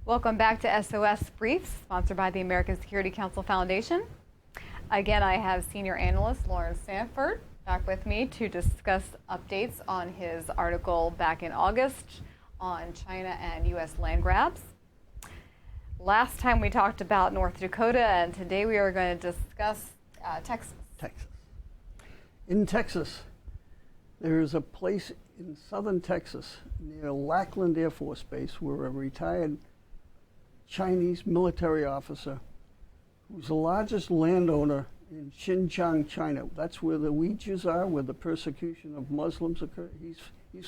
Welcome back to SOS Briefs, sponsored by the American Security Council Foundation. Again, I have senior analyst Laurence Sanford back with me to discuss updates on his article back in August on China and U.S. land grabs. Last time we talked about North Dakota, and today we are going to discuss Texas. In Texas, there is a place in southern Texas near Lackland Air Force Base where a retired Chinese military officer, who's the largest landowner in Xinjiang, China. That's where the Uyghurs are, where the persecution of Muslims occur. He's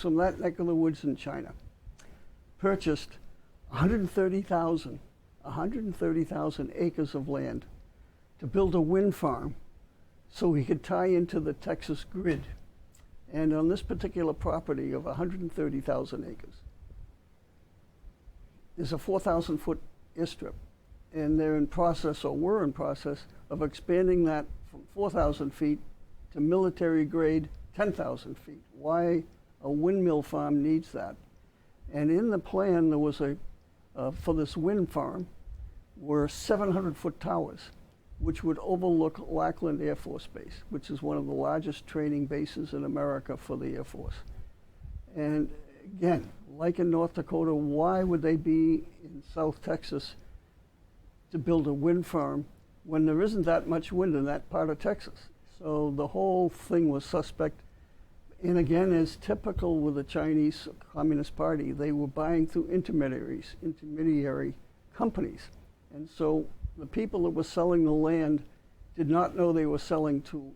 from that neck of the woods in China. Purchased 130,000 acres of land to build a wind farm so he could tie into the Texas grid. And on this particular property of 130,000 acres, there's a 4,000-foot airstrip. And they're in process, or were in process, of expanding that from 4,000 feet to military grade 10,000 feet. Why a windmill farm needs that. And in the plan, there was for this wind farm, were 700-foot towers, which would overlook Lackland Air Force Base, which is one of the largest training bases in America for the Air Force. And again, like in North Dakota, why would they be in South Texas to build a wind farm when there isn't that much wind in that part of Texas? So the whole thing was suspect. And again, as typical with the Chinese Communist Party, they were buying through intermediary companies. And so the people that were selling the land did not know they were selling to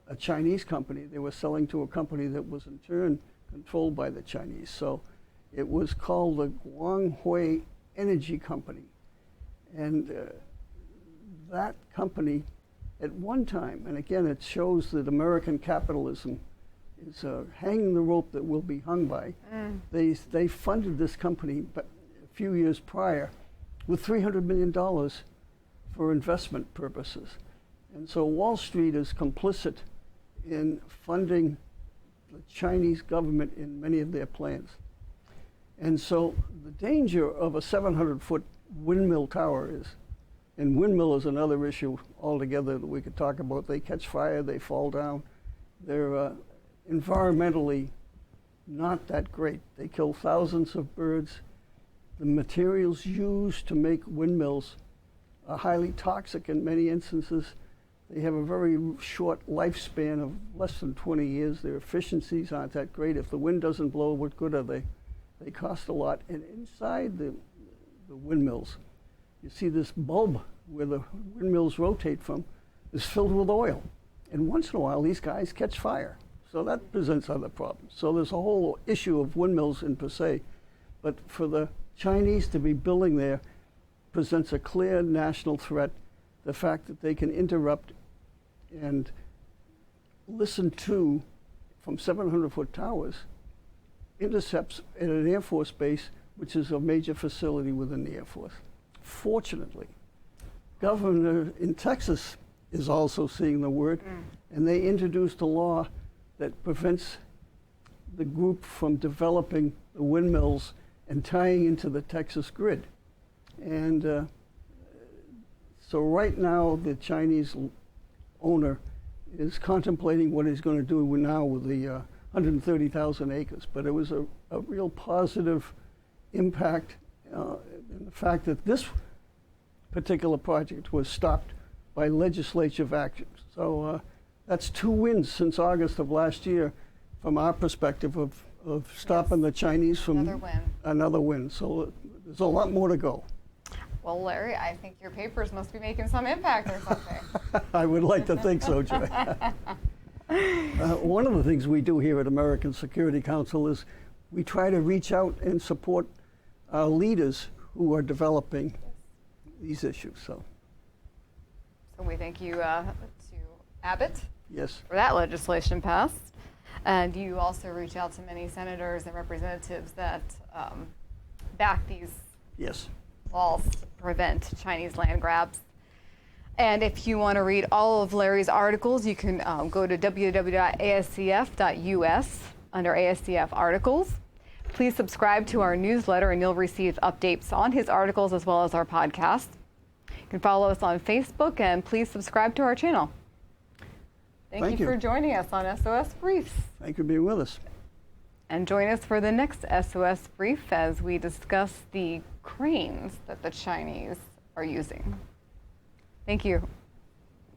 a Chinese company. They were selling to a company that was in turn controlled by the Chinese. So it was called the Guanghui Energy Company. And that company at one time, and again it shows that American capitalism is hanging the rope that will be hung by. They funded this company but a few years prior with $300 million for investment purposes. And so Wall Street is complicit in funding the Chinese government in many of their plans. And so the danger of a 700-foot windmill tower is, and windmill is another issue altogether that we could talk about. They catch fire, they fall down. They're environmentally not that great. They kill thousands of birds. The materials used to make windmills are highly toxic in many instances. They have a very short lifespan of less than 20 years. Their efficiencies aren't that great. If the wind doesn't blow, what good are they? They cost a lot. And inside the windmills, you see this bulb where the windmills rotate from is filled with oil. And once in a while, these guys catch fire. So that presents other problems. So there's a whole issue of windmills in per se. But for the Chinese to be building there presents a clear national threat. The fact that they can interrupt and listen to, from 700-foot towers, intercepts at an Air Force base, which is a major facility within the Air Force. Fortunately, governor in Texas is also seeing the word, and they introduced a law that prevents the group from developing the windmills and tying into the Texas grid. And so right now, the Chinese owner is contemplating what he's going to do now with the 130,000 acres. But it was a real positive impact in the fact that this particular project was stopped by legislative action. So that's two wins since August of last year from our perspective of stopping the Chinese from another win. So there's a lot more to go. Well, Larry, I think your papers must be making some impact or something. I would like to think so, Joy. One of the things we do here at American Security Council is we try to reach out and support our leaders who are developing these issues. So we thank you to Abbott yes. for that legislation passed. And you also reach out to many senators and representatives that back these yes. laws to prevent Chinese land grabs. And if you want to read all of Larry's articles, you can go to www.ascf.us under ASCF articles. Please subscribe to our newsletter and you'll receive updates on his articles as well as our podcast. You can follow us on Facebook and please subscribe to our channel. Thank you for joining us on SOS Briefs. Thank you for being with us. And join us for the next SOS Brief as we discuss the cranes that the Chinese are using. Thank you.